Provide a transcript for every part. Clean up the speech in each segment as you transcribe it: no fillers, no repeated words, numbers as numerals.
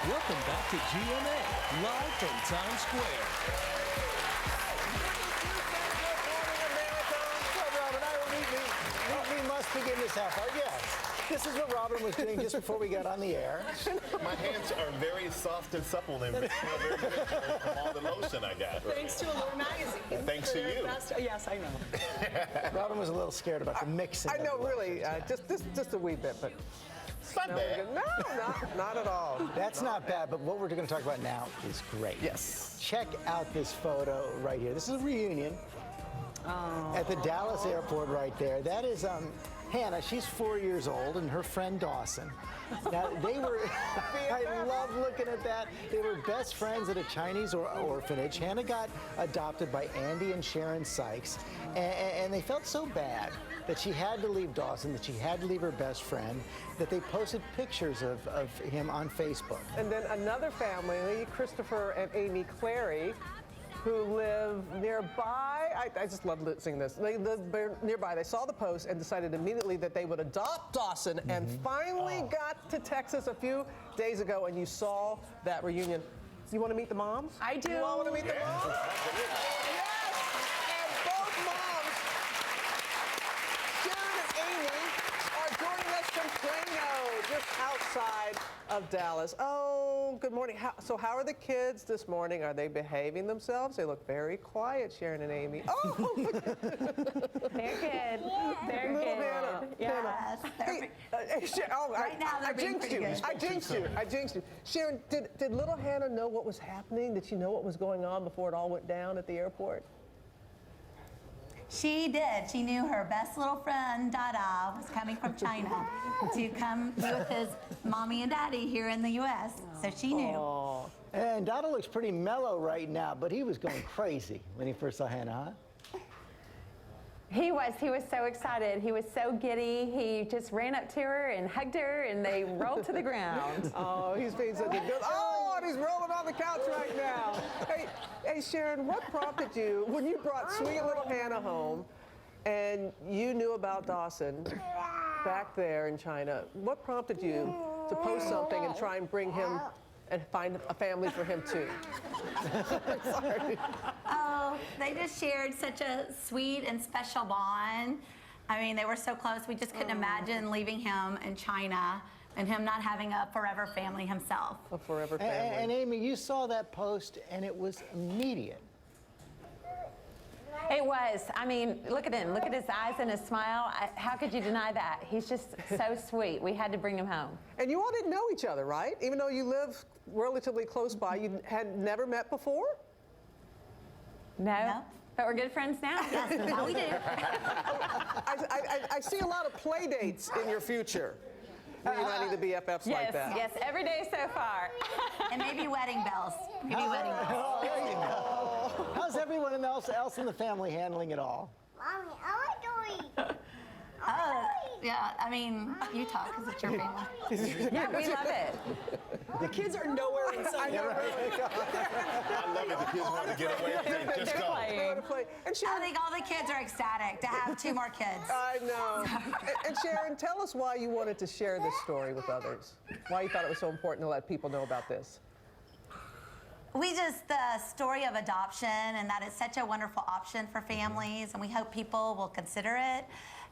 Welcome back to GMA, live from Times Square. We must begin this half hour. Yes. This is what Robin was doing just before we got on the air. My hands are very soft and supple and smell very good from all the lotion I got. Thanks to Allure Magazine. Thanks to you. Yes, I know. Robin was a little scared about the mixing. I know, really, just a wee bit, but It's not bad. no, not at all. That's not bad, but what we're going to talk about now is great. Yes. Check out this photo right here. This is a reunion at the Dallas airport right there. That is Hannah. She's 4 years old, and her friend Dawson. Now, they were, I love looking at that. They were best friends at a Chinese orphanage. Hannah got adopted by Andy and Sharon Sykes, and they felt so bad that she had to leave Dawson, that she had to leave her best friend, that they posted pictures of him on Facebook. And then another family, Christopher and Amy Clary, who live nearby. I just love seeing this. They live nearby. They saw the post and decided immediately that they would adopt Dawson, and finally got to Texas a few days ago, and you saw that reunion. You want to meet the moms? I do. You all want to meet the moms? Yes! And both moms, Sharon and Amy, are joining us from Plano, just outside of Dallas. Oh, good morning. So how are the kids this morning? Are they behaving themselves? They look very quiet, Sharon and Amy. Oh, They're good. They're little good. Hannah. Yes. Hey, Right now, they're I being jinxed pretty you. good. I jinxed you. Sharon, did little Hannah know what was happening? Did she know what was going on before it all went down at the airport? She did. She knew her best little friend, Dada, was coming from China to come be with his mommy and daddy here in the U.S. So she knew. And Dada looks pretty mellow right now, but he was going crazy when he first saw Hannah, huh? He was so excited. He was so giddy. He just ran up to her and hugged her, and they rolled to the ground. Oh, he's being such a good. Oh, and he's rolling on the couch right now. Hey, Sharon, what prompted you when you brought sweet little Hannah home, and you knew about Dawson back there in China? What prompted you to post something and try and bring him and find a family for him too? Sorry. Oh, they just shared such a sweet and special bond. I mean, they were so close. We just couldn't imagine leaving him in China and him not having a forever family himself. A forever family. And Amy, you saw that post, and it was immediate. It was. I mean, look at him. Look at his eyes and his smile. How could you deny that? He's just so sweet. We had to bring him home. And you all didn't know each other, right? Even though you live relatively close by, you had never met before? No? But we're good friends now. Yes, now we do. I see a lot of play dates in your future, reuniting the BFFs like that. Yes, every day so far. And maybe wedding bells. Maybe wedding bells. Oh, there you go. How's everyone else in the family handling it all? Mommy, I like to eat. Yeah, I mean, you talk because it's your family. Yeah, we love it. The kids are nowhere inside. I love it. The kids want to get away. They just They're go. playing. And I Sharon, think all the kids are ecstatic to have 2 more kids. I know. And Sharon, tell us why you wanted to share this story with others. Why you thought it was so important to let people know about this. The story of adoption, and that it's such a wonderful option for families, and we hope people will consider it.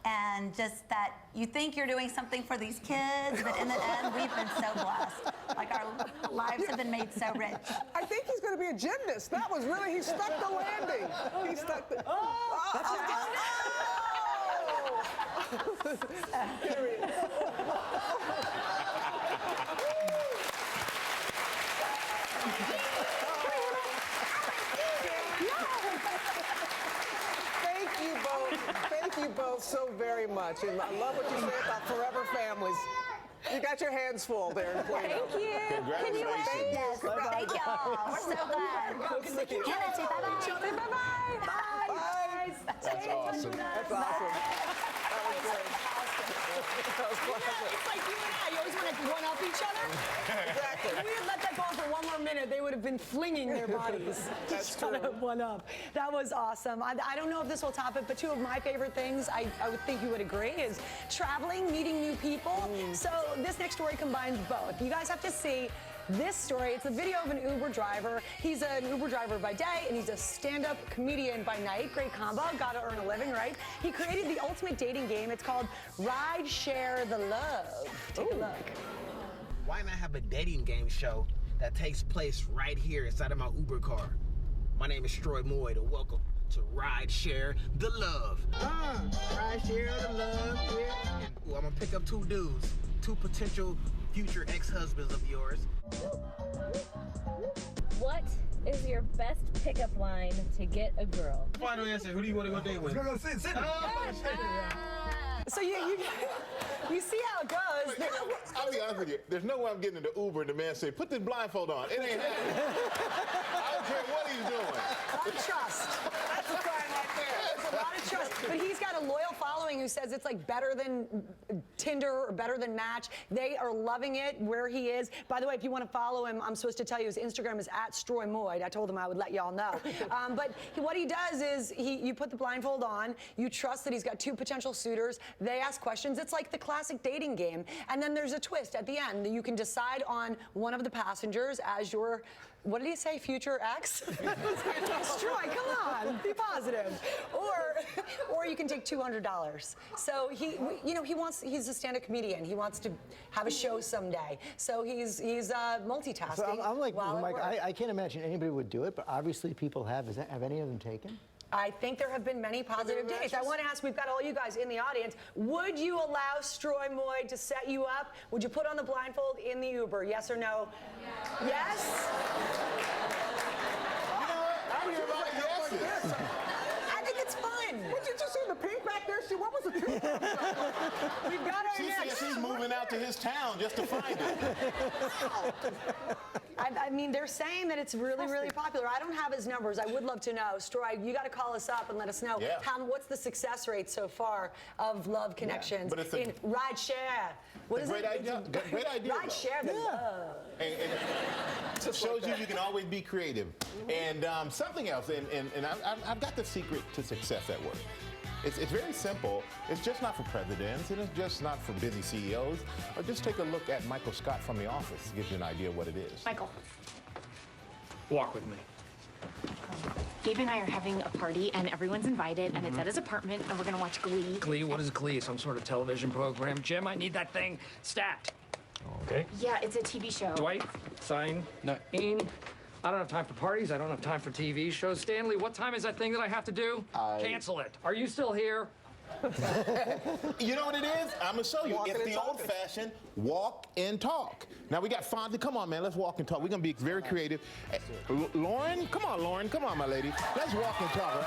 And just that you think you're doing something for these kids, but in the end, we've been so blessed. Like, our lives have been made so rich. I think he's going to be a gymnast. That was really, he stuck the landing. He stuck the, Here he is. Thank you both so very much. And I love what you said about forever families. You got your hands full there in Plano. Thank you. Congratulations. Yes, thank y'all. We're so glad. Hannah, say bye-bye. Say bye-bye. Bye. That's awesome. That's awesome. That was great. That was classic. It's like you and I. You always want to one-up each other. Exactly. If we had let that go on for one more minute, they would have been flinging their bodies. That's to try to one up. That was awesome. I don't know if this will top it, but 2 of my favorite things, I would think you would agree, is traveling, meeting new people. So this next story combines both. You guys have to see this story. It's a video of an Uber driver. He's an Uber driver by day, and he's a stand-up comedian by night. Great combo. Got to earn a living, right? He created the ultimate dating game. It's called Ride Share the Love. Take a look. Why not have a dating game show that takes place right here inside of my Uber car? My name is Troy Moyd, and welcome to Ride Share the Love. Ride Share the Love, yeah. And I'm gonna pick up 2 dudes, 2 potential future ex-husbands of yours. What is your best pickup line to get a girl? Final answer, who do you want to go date with? Go sit. So you see how it goes. I'll be honest with you. There's no way I'm getting in the Uber and the man say, put this blindfold on. It ain't happening. I don't care what he's doing. A lot of trust. That's a sign right there. There's a lot of trust. But he's got a loyal following who says it's like better than Tinder or better than Match. They are loving it where he is. By the way, if you want to follow him, I'm supposed to tell you his Instagram is @StroyMoyd. I told him I would let y'all know. But what he does is you put the blindfold on. You trust that he's got 2 potential suitors. They ask questions. It's like the classic dating game. And then there's a twist at the end. You can decide on one of the passengers as your, what did he say, future ex? Troy, come on, be positive. Or you can take $200. So he's a stand-up comedian. He wants to have a show someday. So he's multitasking. So I'm like, while at Mike, work. I can't imagine anybody would do it, but obviously people have. Have any of them taken? I think there have been many positive dates. I want to ask, we've got all you guys in the audience, would you allow Troy Moyd to set you up? Would you put on the blindfold in the Uber? Yes or no? Yes? You know what? I hear a lot of yeses. I think it's fun. What did you see the pink back there? What was the pink? We've got our She next. said she's moving out to his town just to find it. I mean, they're saying that it's really, really popular. I don't have his numbers. I would love to know. Troy, you got to call us up and let us know what's the success rate so far of love connections in Ride Share. What is Great it? idea. Great idea. Ride Share the love. And it shows you can always be creative. And something else, and I've got the secret to success at work. It's very simple. It's just not for presidents, and it's just not for busy CEOs. Or just take a look at Michael Scott from The Office. It gives you an idea of what it is. Michael. Walk with me. Gabe and I are having a party, and everyone's invited, and it's at his apartment, and we're gonna watch Glee. Glee? What is Glee? Some sort of television program? Jim, I need that thing stat. Okay. Yeah, it's a TV show. Dwight, sign. No. Ian, I don't have time for parties. I don't have time for TV shows. Stanley, what time is that thing that I have to do? Cancel it. Are you still here? You know what it is? I'm going to show you. It's the old-fashioned walk and talk. Now, we got Fonzie. Come on, man. Let's walk and talk. We're going to be very creative. Lauren? Come on, Lauren. Come on, my lady. Let's walk and talk, right?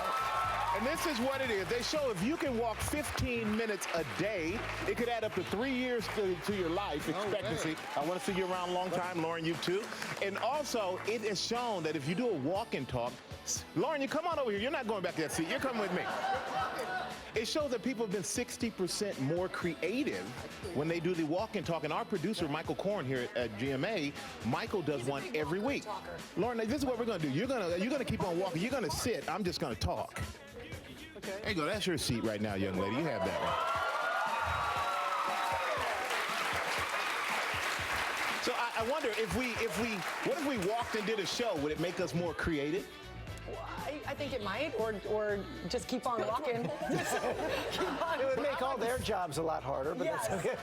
And this is what it is. They show if you can walk 15 minutes a day, it could add up to 3 years to your life expectancy. I want to see you around a long time, Lauren, you too. And also, it is shown that if you do a walk and talk, Lauren, you come on over here. You're not going back to that seat. You're coming with me. It shows that people have been 60% more creative when they do the walk and talk. And our producer, Michael Korn here at GMA, Michael does one every week. Lauren, this is what we're going to do. You're gonna keep on walking. You're going to sit. I'm just going to talk. Okay. There you go. That's your seat right now, young lady. You have that one. So I wonder what if we walked and did a show? Would it make us more creative? I think it might, or just keep on walking. It would make all their jobs a lot harder, but that's okay.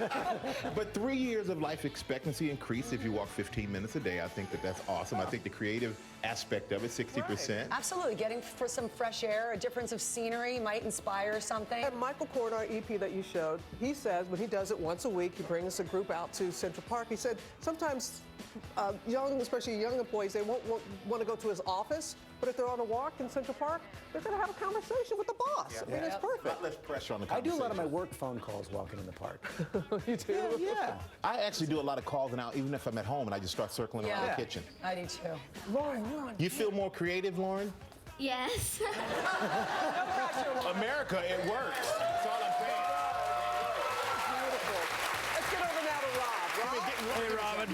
But 3 years of life expectancy increase if you walk 15 minutes a day. I think that's awesome. I think the creative aspect of it, 60%. Right. Absolutely. Getting for some fresh air, a difference of scenery might inspire something. And Michael Korn, our EP that you showed, he says when he does it once a week, he brings a group out to Central Park. He said sometimes especially young employees, they won't want to go to his office, but if they're on a walk in Central Park, they're going to have a conversation with the boss. Yeah. I mean, it's perfect. Not less pressure on the I conversation. do a lot of my work phone calls walking in the park. You do? Yeah. I actually do a lot of calls now, even if I'm at home, and I just start circling around the kitchen. I do too. Lauren. You feel more creative, Lauren? Yes. America, it works. That's all I'm saying. Beautiful. Let's get over now to Rob. Hey, Robin.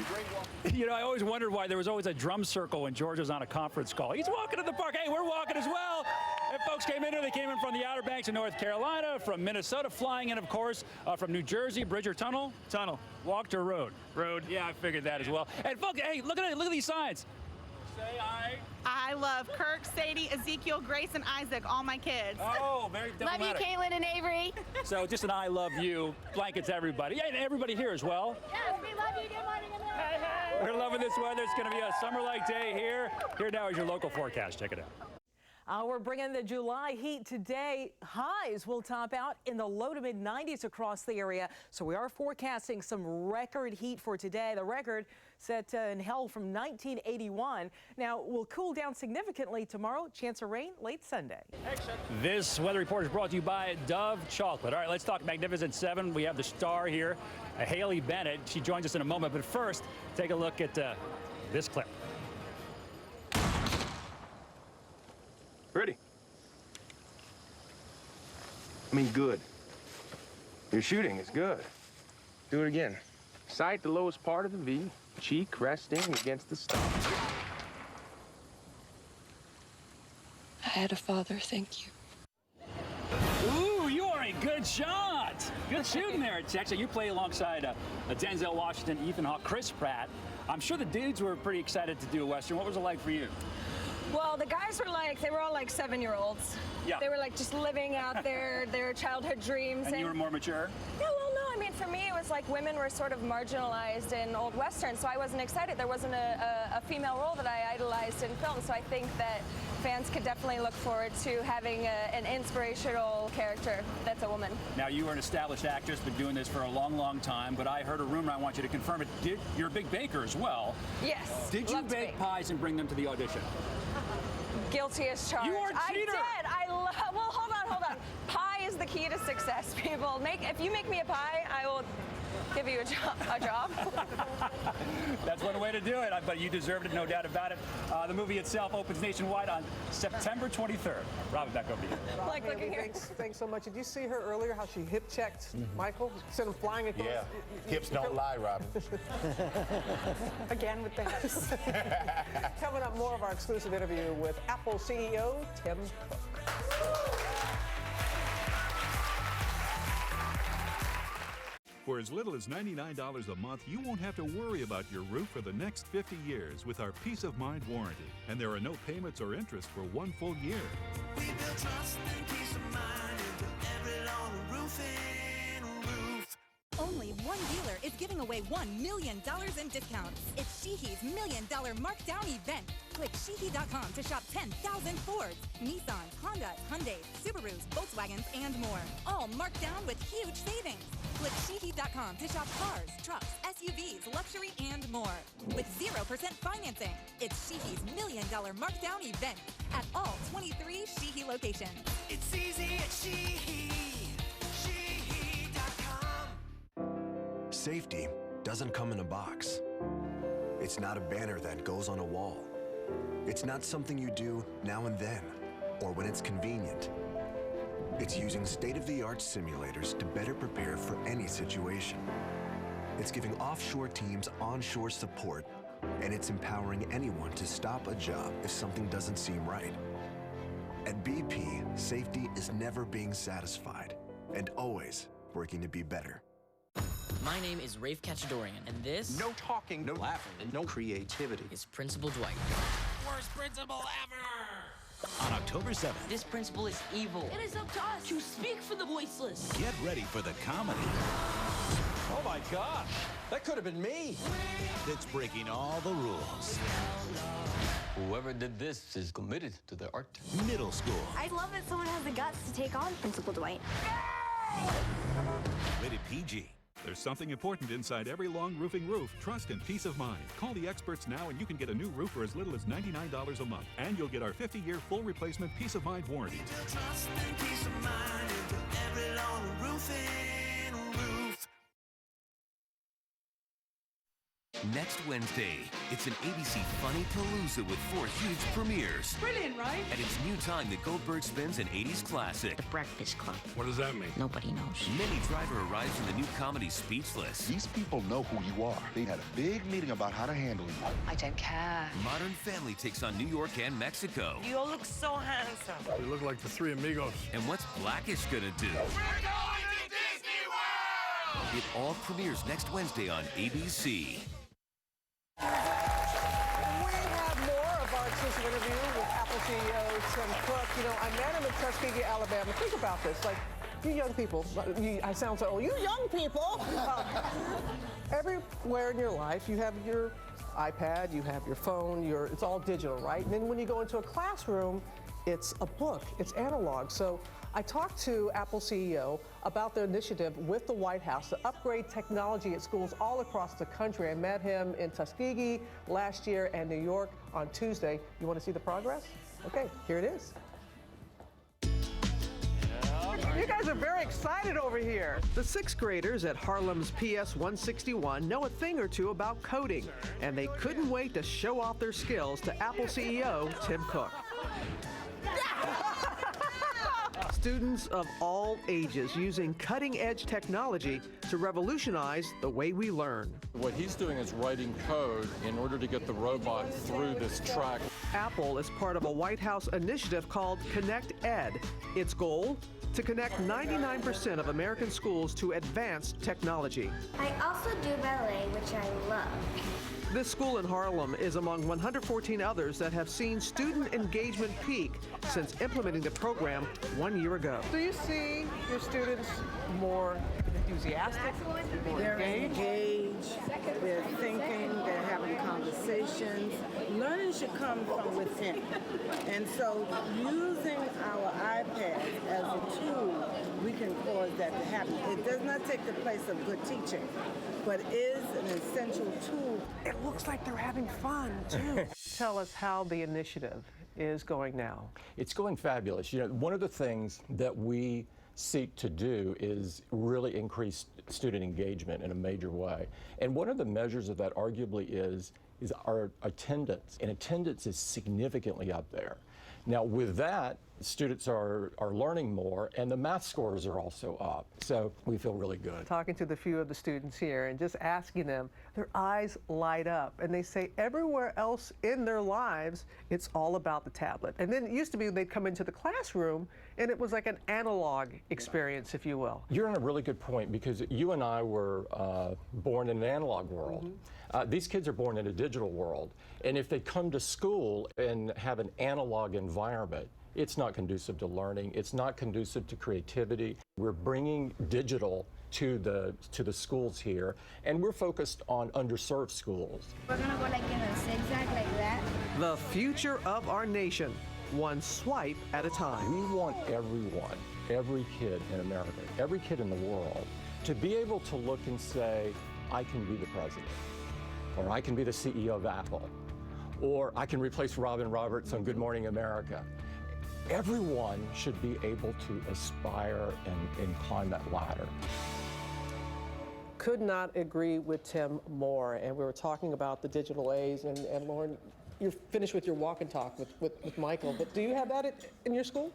You know, I always wondered why there was always a drum circle when George was on a conference call. He's walking to the park. Hey, we're walking as well. And folks came in here. They came in from the Outer Banks of North Carolina, from Minnesota, flying in, of course, from New Jersey. Bridger Tunnel? Tunnel. Walked or rode? Rode. Yeah, I figured that as well. And folks, hey, look at it. Look at these signs. Say I love Kirk, Sadie, Ezekiel, Grace, and Isaac, all my kids. Oh, very diplomatic. Love you, Caitlin and Avery. So just an I love you blankets everybody. Yeah, and everybody here as well. Yes, we love you. Good morning. Hey, hey. We're loving this weather. It's going to be a summer-like day here. Here now is your local forecast. Check it out. We're bringing the July heat today. Highs will top out in the low to mid 90s across the area. So we are forecasting some record heat for today. The record set in hell from 1981. Now will cool down significantly tomorrow. Chance of rain late Sunday. This weather report is brought to you by Dove Chocolate. All right, let's talk Magnificent Seven. We have the star here, Haley Bennett. She joins us in a moment. But first, take a look at this clip. Pretty. I mean, good. Your shooting is good. Do it again. Sight the lowest part of the V, cheek resting against the star. I had a father, thank you. Ooh, you are a good shot. Good shooting there, Texas. You play alongside Denzel Washington, Ethan Hawke, Chris Pratt. I'm sure the dudes were pretty excited to do a Western. What was it like for you? Well, the guys were like, they were all like 7-year-olds. Yeah. They were like just living out their childhood dreams. And you were more mature? Yeah, well, no, I mean, for me, it was like women were sort of marginalized in old Westerns, so I wasn't excited. There wasn't a female role that I idolized in film, so I think that fans could definitely look forward to having an inspirational character that's a woman. Now, you are an established actress, been doing this for a long, long time, but I heard a rumor, I want you to confirm it. You're a big baker as well. Yes. Did you bake pies and bring them to the audition? Guilty as charged. You are a cheater. I did. Well, hold on. Pie is the key to success, people. If you make me a pie, I will give you a job. That's one way to do it, but you deserved it, no doubt about it. The movie itself opens nationwide on September 23rd. Robin, back over to you. Like looking here. Thanks so much. Did you see her earlier, how she hip checked Michael? Sent him flying across. Yeah, hips don't lie, Robin. Again with the hips. Coming up, more of our exclusive interview with Apple CEO Tim Cook. For as little as $99 a month, you won't have to worry about your roof for the next 50 years with our Peace of Mind warranty. And there are no payments or interest for 1 full year. We build trust and peace of mind into every long roofing roof. Only one dealer is giving away $1 million in discounts. It's Sheehy's $1 Million Markdown event. Click Sheehy.com to shop 10,000 Fords, Nissans, Hondas, Hyundais, Subarus, Volkswagens, and more. All marked down with huge savings. Click Sheehy.com to shop cars, trucks, SUVs, luxury, and more. With 0% financing. It's Sheehy's $1 Million Markdown event at all 23 Sheehy locations. It's easy at Sheehy. Sheehy.com. Safety doesn't come in a box. It's not a banner that goes on a wall. It's not something you do now and then, or when it's convenient. It's using state-of-the-art simulators to better prepare for any situation. It's giving offshore teams onshore support, and it's empowering anyone to stop a job if something doesn't seem right. At BP, safety is never being satisfied, and always working to be better. My name is Rafe Kachadorian, and this... No talking, no laughing, and no creativity. ...is Principal Dwight. Worst principal ever! On October 7th... This principal is evil. It is up to us to speak for the voiceless. Get ready for the comedy. Oh my gosh, that could have been me. That's breaking all the rules. Whoever did this is committed to their art. Middle school. I love that someone has the guts to take on Principal Dwight. Rated PG. There's something important inside every long roofing roof. Trust and peace of mind. Call the experts now and you can get a new roof for as little as $99 a month. And you'll get our 50-year full replacement peace of mind warranty. Trust and peace of mind into every long roofing roof. next Wednesday. It's an ABC Funny Palooza with 4 huge premieres. Brilliant, right? And it's new time that Goldberg spins an 80s classic. The Breakfast Club. What does that mean? Nobody knows. Minnie Driver arrives in the new comedy Speechless. These people know who you are. They had a big meeting about how to handle you. I don't care. Modern Family takes on New York and Mexico. You all look so handsome. You look like the 3 amigos. And what's Blackish gonna do? We're going to Disney World! It all premieres next Wednesday on ABC. We have more of our exclusive interview with Apple CEO Tim Cook. You know, I met him in Tuskegee, Alabama. Think about this. Like, you young people, I sound so old. You young people! Everywhere in your life, you have your iPad, you have your phone, it's all digital, right? And then when you go into a classroom, it's a book, it's analog. So I talked to Apple CEO about their initiative with the White House to upgrade technology at schools all across the country. I met him in Tuskegee last year and New York on Tuesday. You want to see the progress? Okay, here it is. You guys are very excited over here. The 6th graders at Harlem's PS 161 know a thing or two about coding, and they couldn't wait to show off their skills to Apple CEO Tim Cook. Students of all ages using cutting-edge technology to revolutionize the way we learn. What he's doing is writing code in order to get the robot through this track. Apple is part of a White House initiative called Connect Ed. Its goal? To connect 99% of American schools to advanced technology. I also do ballet, which I love. This school in Harlem is among 114 others that have seen student engagement peak since implementing the program 1 year ago. Do you see your students more enthusiastic, more They're engaged? They're thinking, they're having conversations. Learning should come from within. And so using our iPad as a tool, we can cause that to happen. It does not take the place of good teaching, but is an essential tool. It looks like they're having fun, too. Tell us how the initiative is going now. It's going fabulous. You know, one of the things that we seek to do is really increase student engagement in a major way. And one of the measures of that arguably is our attendance. And attendance is significantly up there. Now with that, students are learning more, and the math scores are also up. So we feel really good. Talking to the few of the students here and just asking them, their eyes light up. And they say everywhere else in their lives, it's all about the tablet. And then it used to be they'd come into the classroom and it was like an analog experience, if you will. You're on a really good point, because you and I were born in an analog world. These kids are born in a digital world. And if they come to school and have an analog environment, it's not conducive to learning. It's not conducive to creativity. We're bringing digital to the schools here, and we're focused on underserved schools. We're gonna go like in a zigzag like that. The future of our nation, one swipe at a time. We want everyone, every kid in America, every kid in the world, to be able to look and say, I can be the president, or I can be the CEO of Apple, or I can replace Robin Roberts on Good Morning America. Everyone should be able to aspire and climb that ladder. Could not agree with Tim more. And we were talking about the digital age. And Lauren, you're finished with your walk and talk with Michael. But do you have that in your school?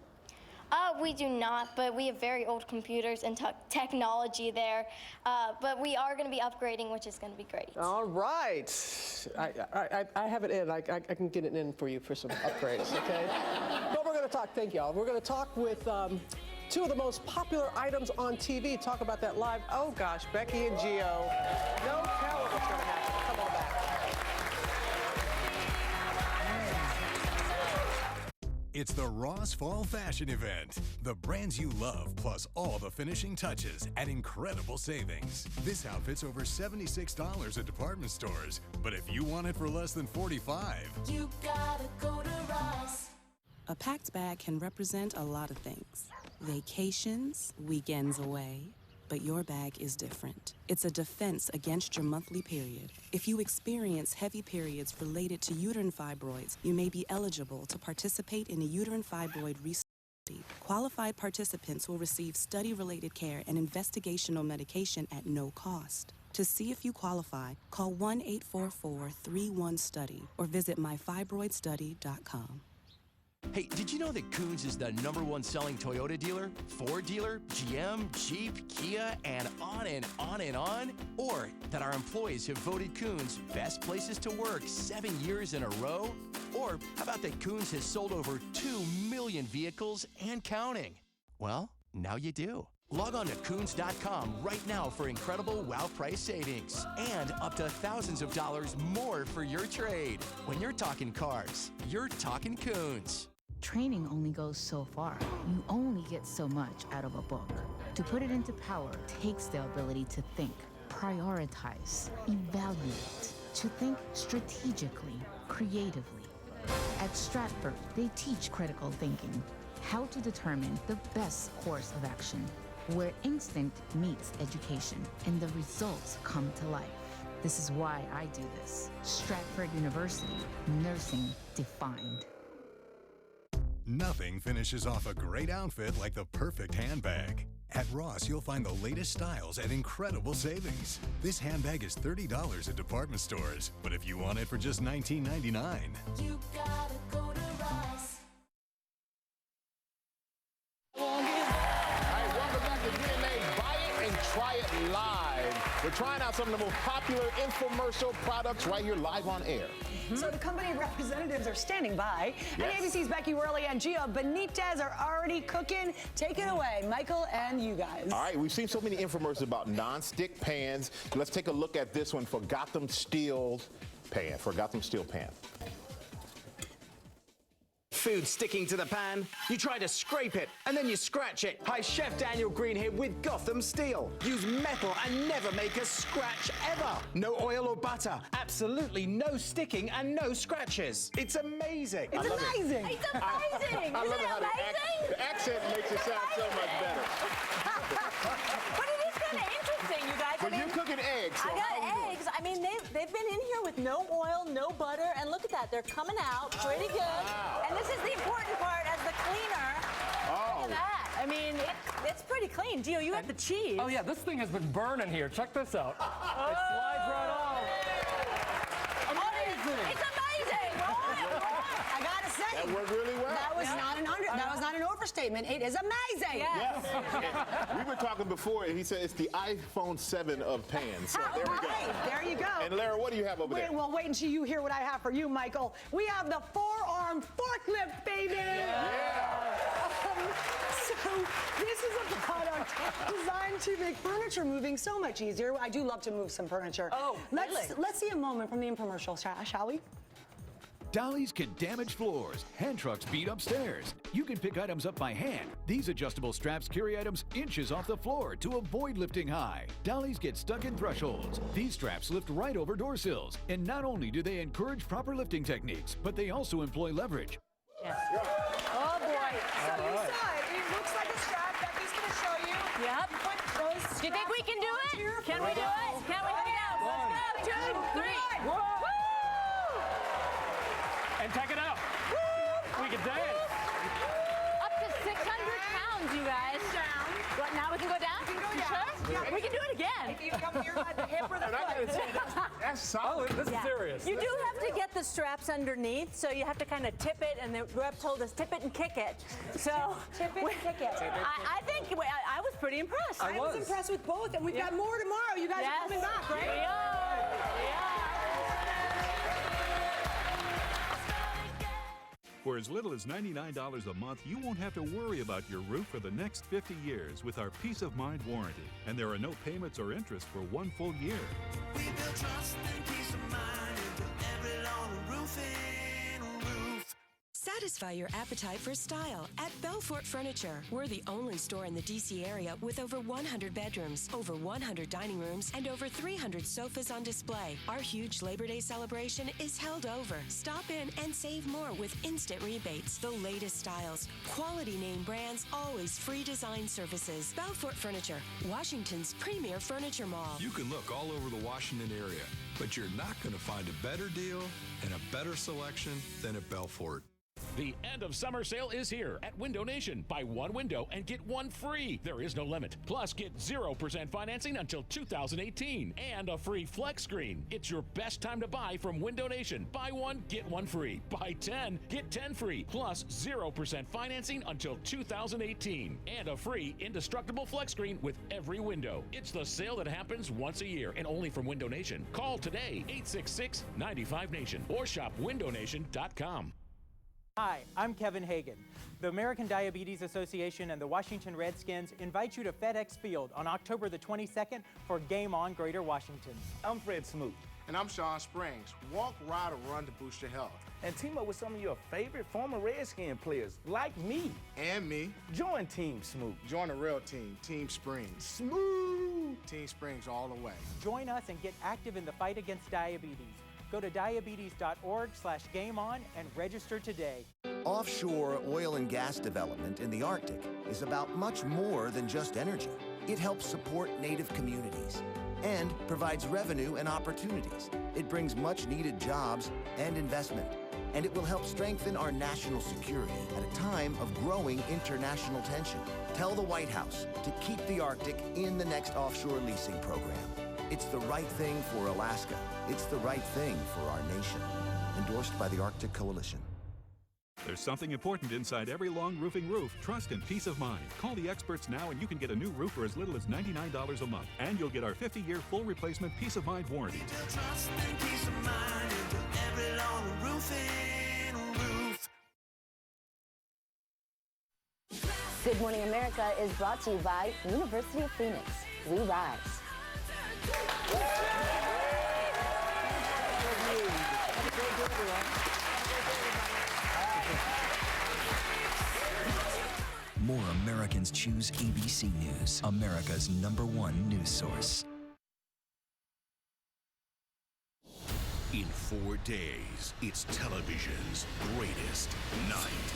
We do not, but we have very old computers and technology there. But we are going to be upgrading, which is going to be great. All right. I have it in. I can get it in for you for some upgrades, okay? But we're going to talk, thank y'all. We're going to talk with two of the most popular items on TV. Talk about that live. Oh, gosh, Becky and Gio. No telling what's going to happen. Come on back. It's the Ross Fall Fashion Event. The brands you love, plus all the finishing touches at incredible savings. This outfit's over $76 at department stores. But if you want it for less than $45, You gotta go to Ross. A packed bag can represent a lot of things. Vacations, weekends away. But your bag is different. It's a defense against your monthly period. If you experience heavy periods related to uterine fibroids, you may be eligible to participate in a uterine fibroid research study. Qualified participants will receive study-related care and investigational medication at no cost. To see if you qualify, call 1-844-31-STUDY or visit myfibroidstudy.com. Hey, did you know that Koons is the #1 selling Toyota dealer, Ford dealer, GM, Jeep, Kia, and on and on and on? Or that our employees have voted Koons best places to work 7 years in a row? Or how about that Koons has sold over 2 million vehicles and counting? Well, now you do. Log on to Koons.com right now for incredible wow price savings and up to thousands of dollars more for your trade. When you're talking cars, you're talking Koons. Training only goes so far. You only get so much out of a book. To put it into power takes the ability to think, prioritize, evaluate, to think strategically, creatively. At Stratford, they teach critical thinking, how to determine the best course of action, where instinct meets education and the results come to life. This is why I do this. Stratford University, nursing defined. Nothing finishes off a great outfit like the perfect handbag. At Ross, you'll find the latest styles at incredible savings. This handbag is $30 at department stores, but if you want it for just $19.99, You gotta go to Ross. Try it live. We're trying out some of the most popular infomercial products right here live on air. So the company representatives are standing by, Yes. and ABC's Becky Worley and Gio Benitez are already cooking. Take it away, Michael and you guys. All right, we've seen so many infomercials about non-stick pans. Let's take a look at this one for Gotham Steel Pan. Food sticking to the pan, you try to scrape it and then you scratch it. Hi, Chef Daniel Green here with Gotham Steel. Use metal and never make a scratch ever. No oil or butter, absolutely no sticking and no scratches. It's amazing. It's amazing. I love how the accent makes it sound so much better. But it is kind of interesting, you guys. But you're cooking eggs. So I got eggs. I mean, they've been in here with no oil, no butter, and look at that. They're coming out pretty good. Wow. And this is the important part as the cleaner. Look at that. I mean, it's pretty clean. Gio, you got the cheese. Oh, yeah, this thing has been burning here. Check this out. It slides right off. Amazing. It's amazing. I gotta say, That worked really well. That was not an overstatement. It is amazing. Yes. We were talking before, and he said it's the iPhone 7 of pans. So there we go. There you go. And Lara, what do you have over there? Well, wait until you hear what I have for you, Michael. We have the four-arm forklift, baby. So this is a product designed to make furniture moving so much easier. I do love to move some furniture. Oh, really? Let's see a moment from the infomercial, shall we? Dollies can damage floors. Hand trucks beat upstairs. You can pick items up by hand. These adjustable straps carry items inches off the floor to avoid lifting high. Dollies get stuck in thresholds. These straps lift right over door sills. And not only do they encourage proper lifting techniques, but they also employ leverage. Yes. Oh, boy. So you saw it. It looks like a strap. Becky's going to show you. Yep. Put those Do you think we can do it? straps Can we do it? Can we do it? Let's go. 2, 3. Woo! And check it out. We can dance. Up to 600 pounds, you guys. What, now we can go down? We can go You down. sure? Yeah. We can do it again. If you come here at the hip or the And I foot. gotta say, that's solid. This is serious. You do have to get the straps underneath, so you have to kind of tip it, and the rep told us tip it and kick it. So Tip it and kick it. I think I was pretty impressed. I was impressed with both, and we've got more tomorrow. You guys are coming back, right? We are. We are. For as little as $99 a month, you won't have to worry about your roof for the next 50 years with our Peace of Mind warranty. And there are no payments or interest for 1 full year. We build trust and peace of mind into every long roofing roof. Satisfy your appetite for style at Belfort Furniture. We're the only store in the D.C. area with over 100 bedrooms, over 100 dining rooms, and over 300 sofas on display. Our huge Labor Day celebration is held over. Stop in and save more with instant rebates, the latest styles, quality name brands, always free design services. Belfort Furniture, Washington's premier furniture mall. You can look all over the Washington area, but you're not going to find a better deal and a better selection than at Belfort. The end of summer sale is here at Window Nation. Buy one window and get one free. There is no limit. Plus, get 0% financing until 2018 and a free flex screen. It's your best time to buy from Window Nation. Buy one, get one free. Buy 10, get 10 free. Plus 0% financing until 2018 and a free indestructible flex screen with every window. It's the sale that happens once a year and only from Window Nation. Call today, 866-95-NATION, or shop windownation.com. Hi, I'm Kevin Hagan. The American Diabetes Association and the Washington Redskins invite you to FedEx Field on October the 22nd for Game On Greater Washington. I'm Fred Smoot. And I'm Sean Springs. Walk, ride, or run to boost your health. And team up with some of your favorite former Redskin players, like me. And me. Join Team Smoot. Join a real team, Team Springs. Smooth! Team Springs all the way. Join us and get active in the fight against diabetes. Go to diabetes.org/gameon and register today. Offshore oil and gas development in the Arctic is about much more than just energy. It helps support native communities and provides revenue and opportunities. It brings much-needed jobs and investment, and it will help strengthen our national security at a time of growing international tension. Tell the White House to keep the Arctic in the next offshore leasing program. It's the right thing for Alaska. It's the right thing for our nation. Endorsed by the Arctic Coalition. There's something important inside every long roofing roof. Trust and peace of mind. Call the experts now and you can get a new roof for as little as $99 a month. And you'll get our 50-year full replacement peace of mind warranty. Trust and peace of mind into every long roofing roof. Good Morning America is brought to you by University of Phoenix. We rise. More Americans choose ABC News, America's #1 news source. In 4 days, it's television's greatest night.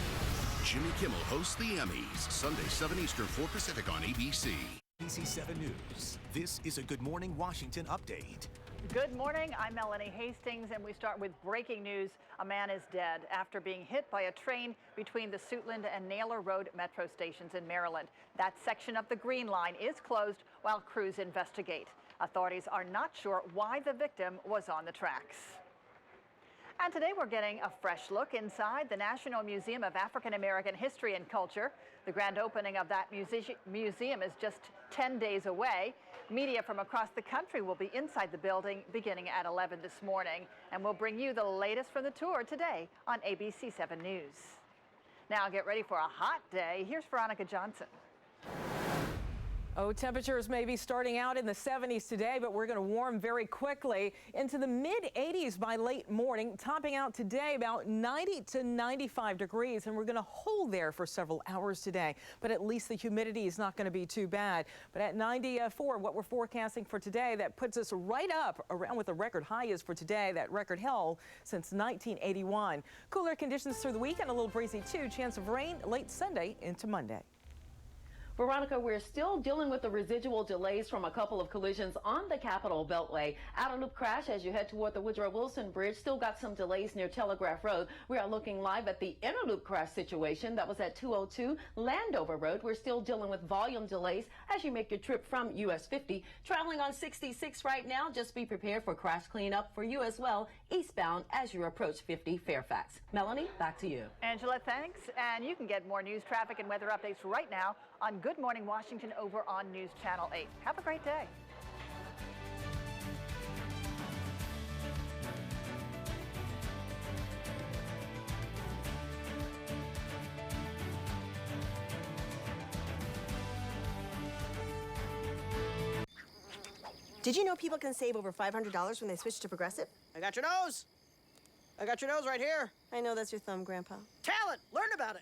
Jimmy Kimmel hosts the Emmys, Sunday 7 Eastern, 4 Pacific on ABC. ABC 7 News. This is a Good Morning Washington update. Good morning, I'm Melanie Hastings, and we start with breaking news. A man is dead after being hit by a train between the Suitland and Naylor Road metro stations in Maryland. That section of the Green Line is closed while crews investigate. Authorities are not sure why the victim was on the tracks. And today we're getting a fresh look inside the National Museum of African American History and Culture. The grand opening of that museum is just 10 days away. Media from across the country will be inside the building beginning at 11 this morning. And we'll bring you the latest from the tour today on ABC 7 News. Now get ready for a hot day. Here's Veronica Johnson. Oh, temperatures may be starting out in the 70s today, but we're going to warm very quickly into the mid-80s by late morning, topping out today about 90 to 95 degrees, and we're going to hold there for several hours today. But at least the humidity is not going to be too bad. But at 94, what we're forecasting for today, that puts us right up around what the record high is for today, that record held since 1981. Cooler conditions through the weekend, a little breezy too. Chance of rain late Sunday into Monday. Veronica, we're still dealing with the residual delays from a couple of collisions on the Capitol Beltway. Outer loop crash as you head toward the Woodrow Wilson Bridge. Still got some delays near Telegraph Road. We are looking live at the inner loop crash situation that was at 202 Landover Road. We're still dealing with volume delays as you make your trip from US 50. Traveling on 66 right now, just be prepared for crash cleanup for you as well, eastbound as you approach 50 Fairfax. Melanie, back to you. Angela, thanks. And you can get more news, traffic, and weather updates right now on Good Morning Washington over on News Channel 8. Have a great day. Did you know people can save over $500 when they switch to Progressive? I got your nose. I got your nose right here. I know that's your thumb, Grandpa. Talent, learn about it.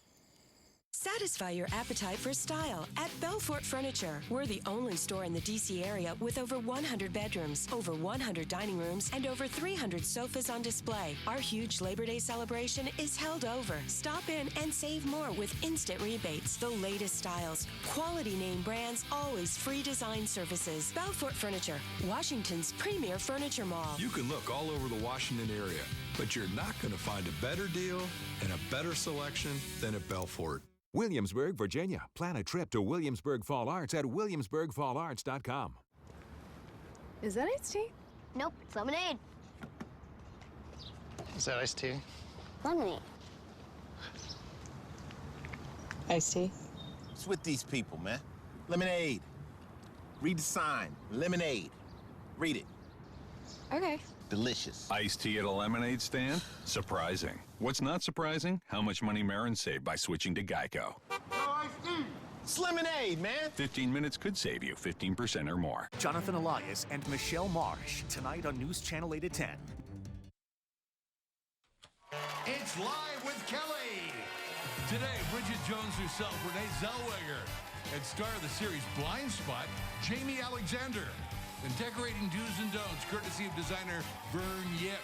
Satisfy your appetite for style at Belfort Furniture. We're the only store in the D.C. area with over 100 bedrooms, over 100 dining rooms, and over 300 sofas on display. Our huge Labor Day celebration is held over. Stop in and save more with instant rebates, the latest styles, quality name brands, always free design services. Belfort Furniture, Washington's premier furniture mall. You can look all over the Washington area, but you're not going to find a better deal and a better selection than at Belfort. Williamsburg, Virginia. Plan a trip to Williamsburg Fall Arts at williamsburgfallarts.com. Is that iced tea? Nope, it's lemonade. Is that iced tea? Lemonade. Iced tea? What's with these people, man? Lemonade. Read the sign. Lemonade. Read it. Okay. Delicious. Iced tea at a lemonade stand? Surprising. What's not surprising? How much money Marin saved by switching to Geico. It's lemonade, man. 15 minutes could save you 15% or more. Jonathan Elias and Michelle Marsh, tonight on News Channel 8 at 10. It's Live with Kelly. Today, Bridget Jones herself, Renee Zellweger, and star of the series Blind Spot, Jamie Alexander. And decorating do's and don'ts, courtesy of designer Vern Yip.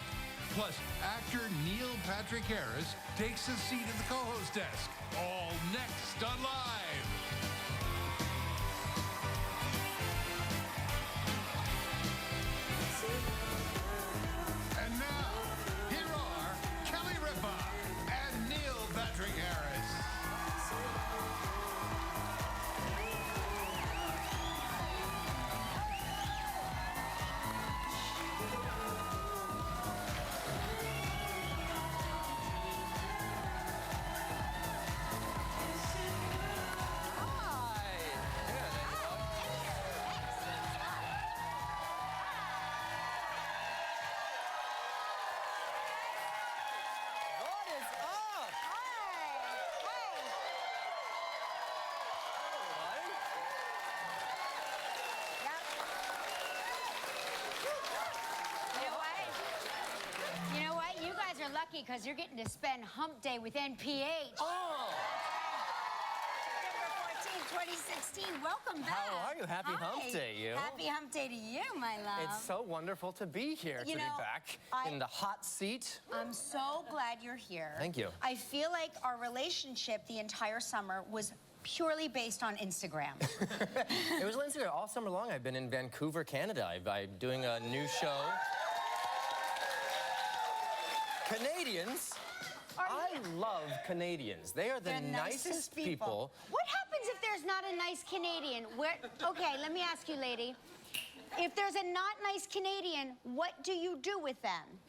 Plus, actor Neil Patrick Harris takes a seat at the co-host desk. All next on Live. And now, here are Kelly Ripa and Neil Patrick Harris. Lucky because you're getting to spend Hump Day with NPH. Oh! September 14th, 2016. Welcome back. How are you? Happy Hump Day, you. Happy Hump Day to you, my love. It's so wonderful to be here, to be back in the hot seat. I'm so glad you're here. Thank you. I feel like our relationship the entire summer was purely based on Instagram. It was on Instagram all summer long. I've been in Vancouver, Canada. I'm doing a new show. Canadians, I love Canadians. They are the nicest people. What happens if there's not a nice Canadian? Okay, let me ask you, lady. If there's a not nice Canadian, what do you do with them?